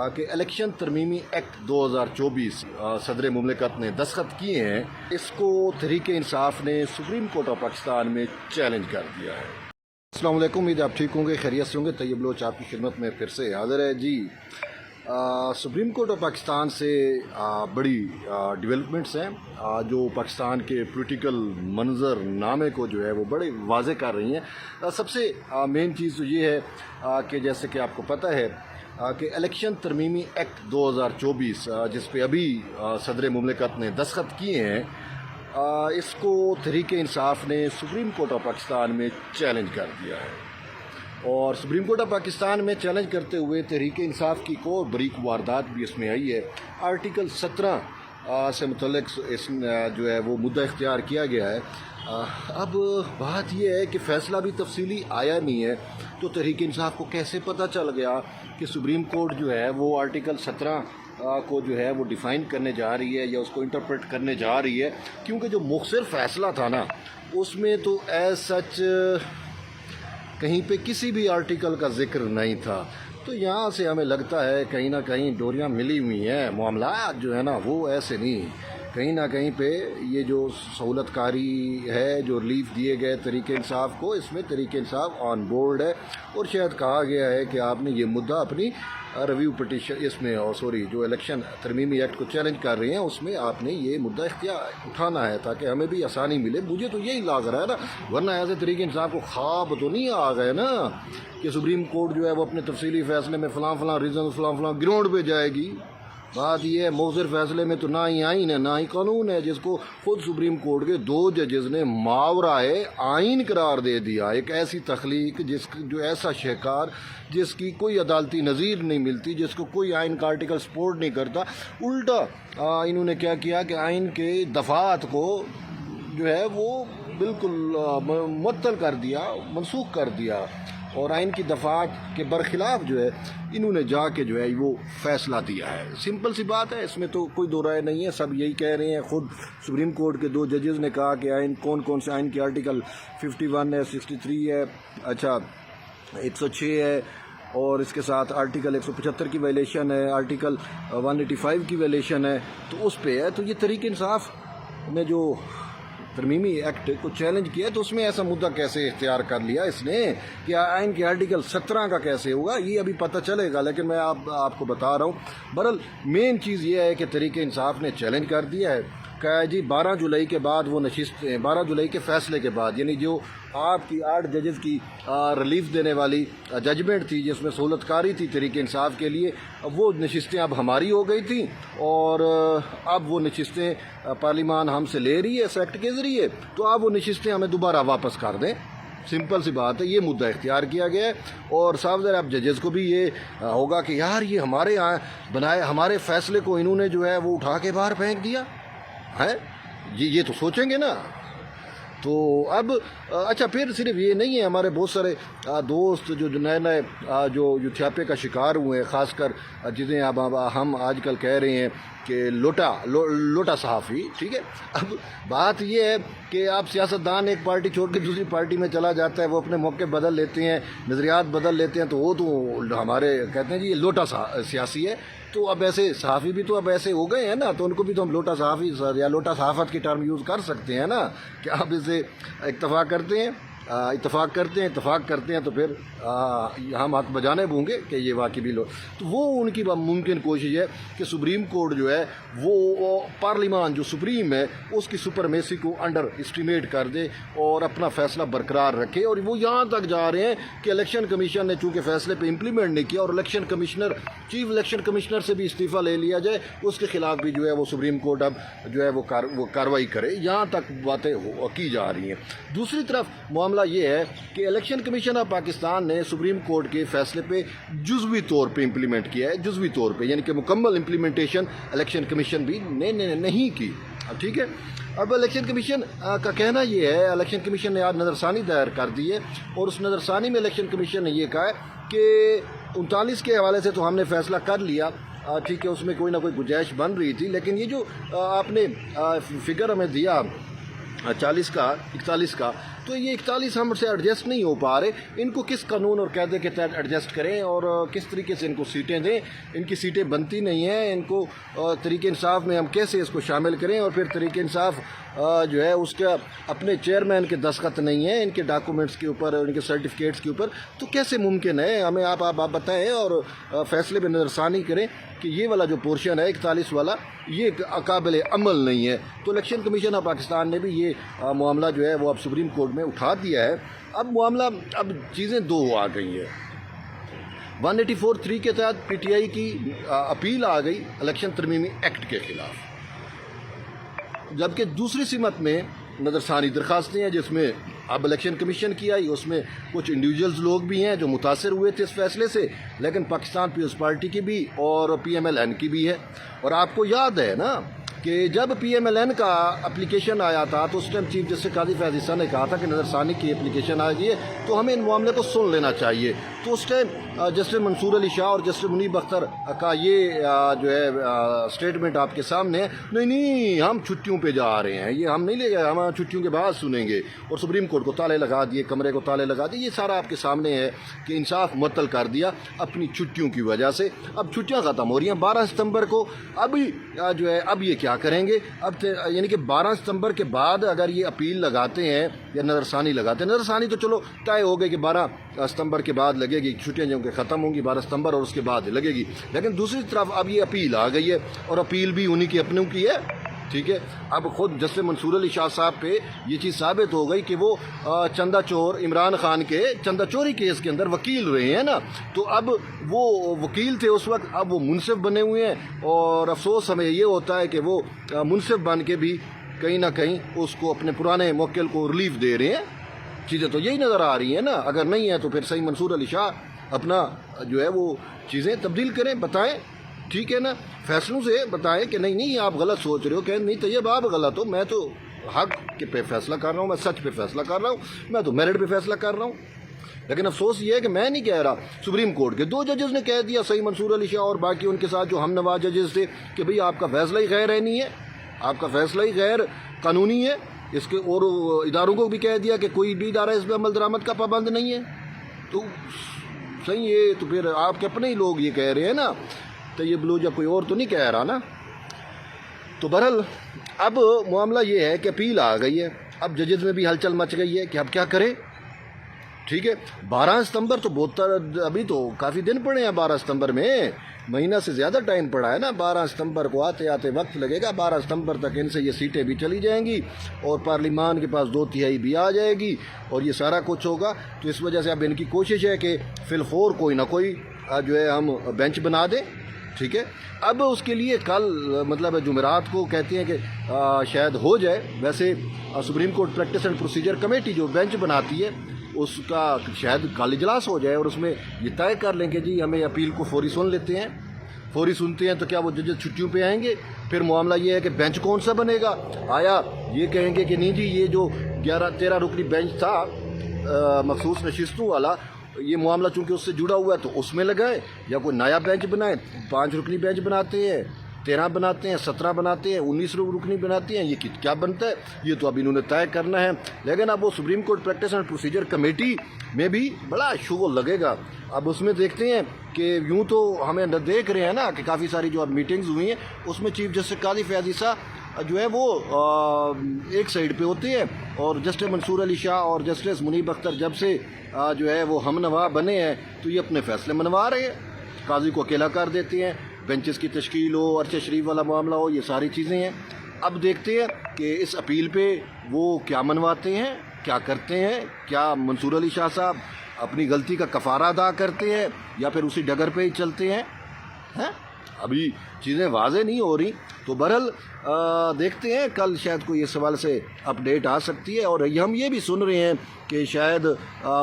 کہ election ترمیمی act 2024 صدر مملکت نے دستخط کیے ہیں، اس کو تحریک انصاف نے سپریم کورٹ آف پاکستان میں چیلنج کر دیا ہے۔ السلام علیکم، امید آپ ٹھیک ہوں گے، خیریت سے ہوں گے۔ طیب بلوچ آپ کی خدمت میں پھر سے حاضر ہے جی۔ سپریم کورٹ آف پاکستان سے بڑی ڈیولپمنٹس ہیں جو پاکستان کے پولیٹیکل منظر نامے کو جو ہے وہ بڑے واضح کر رہی ہیں۔ سب سے مین چیز تو یہ ہے کہ جیسے کہ آپ کو پتہ ہے کہ الیکشن ترمیمی ایکٹ 2024 جس پہ ابھی صدر مملکت نے دستخط کیے ہیں، اس کو تحریک انصاف نے سپریم کورٹ آف پاکستان میں چیلنج کر دیا ہے، اور سپریم کورٹ آف پاکستان میں چیلنج کرتے ہوئے تحریک انصاف کی ایک اور بریک واردات بھی اس میں آئی ہے۔ آرٹیکل 17 سے متعلق اس جو ہے وہ مدعا اختیار کیا گیا ہے۔ اب بات یہ ہے کہ فیصلہ بھی تفصیلی آیا نہیں ہے، تو تحریک انصاف کو کیسے پتہ چل گیا کہ سپریم کورٹ جو ہے وہ آرٹیکل 17 کو جو ہے وہ ڈیفائن کرنے جا رہی ہے یا اس کو انٹرپریٹ کرنے جا رہی ہے، کیونکہ جو مختصر فیصلہ تھا نا اس میں تو ایز سچ کہیں پہ کسی بھی آرٹیکل کا ذکر نہیں تھا۔ تو یہاں سے ہمیں لگتا ہے کہیں نہ کہیں ڈوریاں ملی ہوئی ہیں، معاملات جو ہے نا وہ ایسے نہیں، کہیں نہ کہیں پہ یہ جو سہولت کاری ہے، جو ریلیف دیے گئے تحریک انصاف کو، اس میں تحریک انصاف آن بورڈ ہے، اور شاید کہا گیا ہے کہ آپ نے یہ مدعا اپنی ریویو پٹیشن اس میں جو الیکشن ترمیمی ایکٹ کو چیلنج کر رہے ہیں اس میں آپ نے یہ مدعا اٹھانا ہے تاکہ ہمیں بھی آسانی ملے۔ مجھے تو یہی لگ رہا ہے نا، ورنہ ایسے تحریک انصاف کو خواب تو نہیں آ گئے نا کہ سپریم کورٹ جو ہے وہ اپنے تفصیلی فیصلے میں فلاں ریزن فلاں گراؤنڈ پہ جائے گی۔ بات یہ ہے مؤثر فیصلے میں تو نہ ہی آئین ہے نہ ہی قانون ہے، جس کو خود سپریم کورٹ کے 2 ججز نے ماورائے آئین قرار دے دیا۔ ایک ایسی تخلیق جو ایسا شہکار جس کی کوئی عدالتی نظیر نہیں ملتی، جس کو کوئی آئین کا آرٹیکل سپورٹ نہیں کرتا، الٹا انہوں نے کیا کیا کہ آئین کے دفعات کو جو ہے وہ بالکل معطل کر دیا، منسوخ کر دیا، اور آئین کی دفعات کے برخلاف جو ہے انہوں نے جا کے جو ہے وہ فیصلہ دیا ہے۔ سمپل سی بات ہے، اس میں تو کوئی دو رائے نہیں ہے، سب یہی کہہ رہے ہیں۔ خود سپریم کورٹ کے 2 ججز نے کہا کہ آئین کون سے آئین کے آرٹیکل 51 ہے، 63 ہے، 106 ہے، اور اس کے ساتھ آرٹیکل 175 کی وائلیشن ہے، آرٹیکل 185 کی وائلیشن ہے، تو اس پہ ہے۔ تو یہ تحریک انصاف نے جو ترمیمی ایکٹ کو چیلنج کیا تو اس میں ایسا مدعا کیسے اختیار کر لیا اس نے کہ آئین کے آرٹیکل 17 کا کیسے ہوگا، یہ ابھی پتہ چلے گا، لیکن میں آپ کو بتا رہا ہوں۔ بہرحال مین چیز یہ ہے کہ تحریک انصاف نے چیلنج کر دیا ہے کہ جی 12 جولائی کے بعد وہ نشستیں، 12 جولائی کے فیصلے کے بعد، یعنی جو آپ کی 8 ججز کی ریلیف دینے والی ججمنٹ تھی جس میں سہولت کاری تھی تحریک انصاف کے لیے، وہ نشستیں اب ہماری ہو گئی تھیں، اور اب وہ نشستیں پارلیمان ہم سے لے رہی ہے اس ایکٹ کے ذریعے، تو اب وہ نشستیں ہمیں دوبارہ واپس کر دیں۔ سمپل سی بات ہے، یہ مدعا اختیار کیا گیا ہے، اور صاحب ذرا اب ججز کو بھی یہ ہوگا کہ یار یہ ہمارے یہاں بنائے ہمارے فیصلے کو انہوں نے جو ہے وہ اٹھا کے باہر پھینک دیا ہے، یہ تو سوچیں گے نا۔ تو اب اچھا، پھر صرف یہ نہیں ہے، ہمارے بہت سارے دوست جو نئے جو تھیاپے کا شکار ہوئے ہیں، خاص کر جنہیں اب ہم آج کل کہہ رہے ہیں کہ لوٹا صحافی، ٹھیک ہے۔ اب بات یہ ہے کہ آپ سیاستدان ایک پارٹی چھوڑ کے دوسری پارٹی میں چلا جاتا ہے، وہ اپنے موقع بدل لیتے ہیں، نظریات بدل لیتے ہیں، تو وہ تو ہمارے کہتے ہیں جی یہ لوٹا سیاسی ہے۔ تو اب ایسے صحافی بھی تو اب ایسے ہو گئے ہیں نا، تو ان کو بھی تو ہم لوٹا صحافی یا لوٹا صحافت کی ٹرم یوز کر سکتے ہیں نا، کہ آپ اسے اتفاق کرتے ہیں تو پھر ہم حق بجانب ہوں گے کہ یہ واقعی بھی تو وہ ان کی ممکن کوشش ہے کہ سپریم کورٹ جو ہے وہ پارلیمان جو سپریم ہے اس کی سپرمیسی کو انڈر اسٹیمیٹ کر دے اور اپنا فیصلہ برقرار رکھے، اور وہ یہاں تک جا رہے ہیں کہ الیکشن کمیشن نے چونکہ فیصلے پہ امپلیمنٹ نہیں کیا، اور چیف الیکشن کمشنر سے بھی استعفیٰ لے لیا جائے، اس کے خلاف بھی جو ہے وہ سپریم کورٹ اب جو ہے وہ کارروائی کرے، یہاں تک باتیں کی جا رہی ہیں۔ دوسری طرف معاملہ یہ ہے کہ الیکشن کمیشن آف پاکستان نے سپریم کورٹ کے فیصلے پہ جزوی طور پہ امپلیمنٹ کیا ہے، جزوی طور پہ، یعنی کہ مکمل امپلیمنٹیشن الیکشن کمیشن بھی نہیں کی، ٹھیک ہے۔ اب الیکشن کمیشن کا کہنا یہ ہے، الیکشن کمیشن نے آج نظر ثانی دائر کر دی ہے، اور اس نظر ثانی میں الیکشن کمیشن نے یہ کہا ہے کہ 39 کے حوالے سے تو ہم نے فیصلہ کر لیا، ٹھیک ہے، اس میں کوئی نہ کوئی گنجائش بن رہی تھی، لیکن یہ جو آپ نے فگر ہمیں دیا 40 का 41 का, तो ये 41 हमसे एडजस्ट नहीं हो पा रहे। इनको किस कानून और कायदे के तहत एडजस्ट करें और किस तरीके से इनको सीटें दें? इनकी सीटें बनती नहीं हैं, इनको तरीके इंसाफ में हम कैसे इसको शामिल करें? और फिर तरीके इंसाफ जो है उसका अपने चेयरमैन के दस्तखत नहीं है इनके डॉक्यूमेंट्स के ऊपर, इनके सर्टिफिकेट्स के ऊपर, तो कैसे मुमकिन है? हमें आप बताएं और फैसले में नज़रसानी करें कि ये वाला जो पोर्शन है 41 वाला, ये काबिल अमल नहीं है। तो इलेक्शन कमीशन ऑफ पाकिस्तान ने भी ये मामला जो है वो अब सुप्रीम कोर्ट में उठा दिया है। अब चीज़ें दो आ गई है। 184(3) के तहत PTI की अपील आ गई इलेक्शन तरमीमी एक्ट के खिलाफ, जबकि दूसरी सिमत में नज़रसानी दरखास्तें हैं जिसमें अब इलेक्शन कमीशन की आई, उसमें कुछ इंडिविजुअल्स लोग भी हैं जो मुतासर हुए थे इस फैसले से, लेकिन पाकिस्तान पीपल्स पार्टी की भी और PMLN की भी है। और आपको याद है ना कि जब PMLN का एप्लीकेशन आया था तो उस टाइम चीफ जस्टिस काजी फैज़ ईसा ने कहा था कि नज़रसानी की एप्लीकेशन आ गई है तो हमें इन मामले को सुन लेना चाहिए। तो उस टाइम जस्टिस मंसूर अली शाह और जस्टिस मुनीब अख्तर का ये जो है स्टेटमेंट आपके सामने है, नहीं हम छुट्टियों पे जा रहे हैं, ये हम नहीं ले गए, हम छुट्टियों के बाद सुनेंगे। और सुप्रीम कोर्ट को ताले लगा दिए, कमरे को ताले लगा दिए। ये सारा आपके सामने है कि इंसाफ मुअत्तल कर दिया अपनी छुट्टियों की वजह से। अब छुट्टियाँ ख़त्म हो रही हैं 12 सितंबर को। अभी जो है अब ये क्या करेंगे? अब यानी कि 12 सितंबर के बाद अगर ये अपील लगाते हैं या नज़रसानी लगाते हैं, नज़रसानी तो चलो तय हो गई कि 12 सितंबर के बाद लगेगी, छुट्टियाँ जो कि ख़त्म होंगी 12 सितंबर और उसके बाद लगेगी। लेकिन दूसरी तरफ अब ये अपील आ गई है और अपील भी उन्हीं की अपनों की है, ठीक है। अब खुद जस्टिस मंसूर अली शाह साहब पे ये चीज़ साबित हो गई कि वो चंदा चोर इमरान खान के चंदा चोरी केस के अंदर वकील रहे हैं ना, तो अब वो वकील थे उस वक्त, अब वो मुनसिफ बने हुए हैं। और अफसोस हमें ये होता है कि वो मुनसिफ बन के भी कहीं ना कहीं उसको अपने पुराने मुवक्किल को रिलीफ दे रहे हैं। चीज़ें तो यही नज़र आ रही हैं ना। अगर नहीं है तो फिर सही मंसूर अली शाह अपना जो है वो चीज़ें तब्दील करें, बताएं, ठीक है ना, फैसलों से बताएं कि नहीं आप गलत सोच रहे हो, कहें नहीं तैयब आप गलत हो, मैं तो हक के पे फैसला कर रहा हूँ, मैं सच पे फैसला कर रहा हूँ, मैं तो मेरिट पे फैसला कर रहा हूँ। लेकिन अफसोस ये है कि मैं नहीं कह रहा, सुप्रीम कोर्ट के 2 जजेस ने कह दिया, सही मंसूर अली शाह और बाकी उनके साथ जो हम नवाज जजेस थे, कि भाई आपका फैसला ही गैर ऐनी है, आपका फैसला ही गैर कानूनी है। इसके और इदारों को भी कह दिया कि कोई भी इदारा इस पर अमल दरामद का पाबंद नहीं है। तो सही है, तो फिर आपके अपने ही लोग ये कह रहे हैं ना, तो ये बलूच कोई और तो नहीं कह रहा ना। तो बहरहाल अब मामला ये है कि अपील आ गई है, अब जजेस में भी हलचल मच गई है कि अब क्या करें, ठीक है। 12 सितंबर तो बहुत, अभी तो काफ़ी दिन पड़े हैं, 12 सितंबर में महीना से ज़्यादा टाइम पड़ा है ना। 12 सितंबर को आते आते वक्त लगेगा, 12 सितंबर तक इनसे ये सीटें भी चली जाएंगी और पार्लिमान के पास 2/3 भी आ जाएगी और ये सारा कुछ होगा। तो इस वजह से अब इनकी कोशिश है कि फिलफोर कोई ना कोई जो है हम बेंच बना दें, ठीक है। अब उसके लिए कल मतलब जुमेरात को कहते हैं कि शायद हो जाए। वैसे supreme court practice and procedure committee जो बेंच बनाती है उसका शायद कल इजलास हो जाए और उसमें ये तय कर लेंगे जी हमें अपील को फौरी सुन लेते हैं। फौरी सुनते हैं तो क्या वो जजेस छुट्टियों पे आएंगे? फिर मामला ये है कि बेंच कौन सा बनेगा? आया ये कहेंगे कि नहीं जी ये जो 11-13 रुकनी बेंच था मखसूस नशिस्तों वाला, ये मामला चूँकि उससे जुड़ा हुआ है तो उसमें लगाए, या कोई नया बेंच बनाए। 5 रुकनी बेंच बनाते हैं, 13 बनाते हैं, 17 बनाते हैं, 19 रुकनी बनाती हैं, ये क्या बनता है ये तो अब इन्होंने तय करना है। लेकिन अब वो supreme court practice and procedure committee में भी बड़ा शोर लगेगा। अब उसमें देखते हैं कि यूँ तो हमें देख रहे हैं ना कि काफ़ी सारी जो अब मीटिंग्स हुई हैं उसमें चीफ जस्टिस काजी फैज़ ईसा जो है वो एक साइड पे होते हैं और जस्टिस मंसूर अली शाह और जस्टिस मुनीब अख्तर जब से जो है वो हम नवा बने हैं तो ये अपने फैसले मनवा रहे हैं, काजी को अकेला कर देते हैं, बेंचेस की तश्कील हो, अरशद शरीफ वाला मामला हो, ये सारी चीज़ें हैं। अब देखते हैं कि इस अपील पे वो क्या मनवाते हैं, क्या करते हैं, क्या मंसूर अली शाह साहब अपनी गलती का कफ़ारा अदा करते हैं या फिर उसी डगर पे ही चलते हैं, हैं? अभी चीज़ें वाज़ेह नहीं हो रही। तो बहरहाल देखते हैं, कल शायद कोई इस सवाल से अपडेट आ सकती है। और हम ये भी सुन रहे हैं कि शायद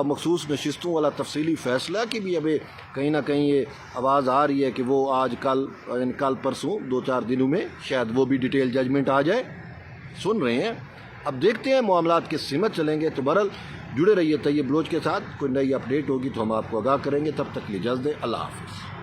मखसूस नशिस्तों वाला तफसीली फ़ैसला की भी अभी कहीं ना कहीं ये आवाज़ आ रही है कि वो आज कल परसों 2-4 दिनों में शायद वो भी डिटेल जजमेंट आ जाए, सुन रहे हैं। अब देखते हैं मामलात किस सिमत चलेंगे। तो बहरहाल जुड़े रहिए तैयब बलोच के साथ, कोई नई अपडेट होगी तो हम आपको आगाह करेंगे। तब तक इजाज़त दें, अल्लाह हाफ़िज़।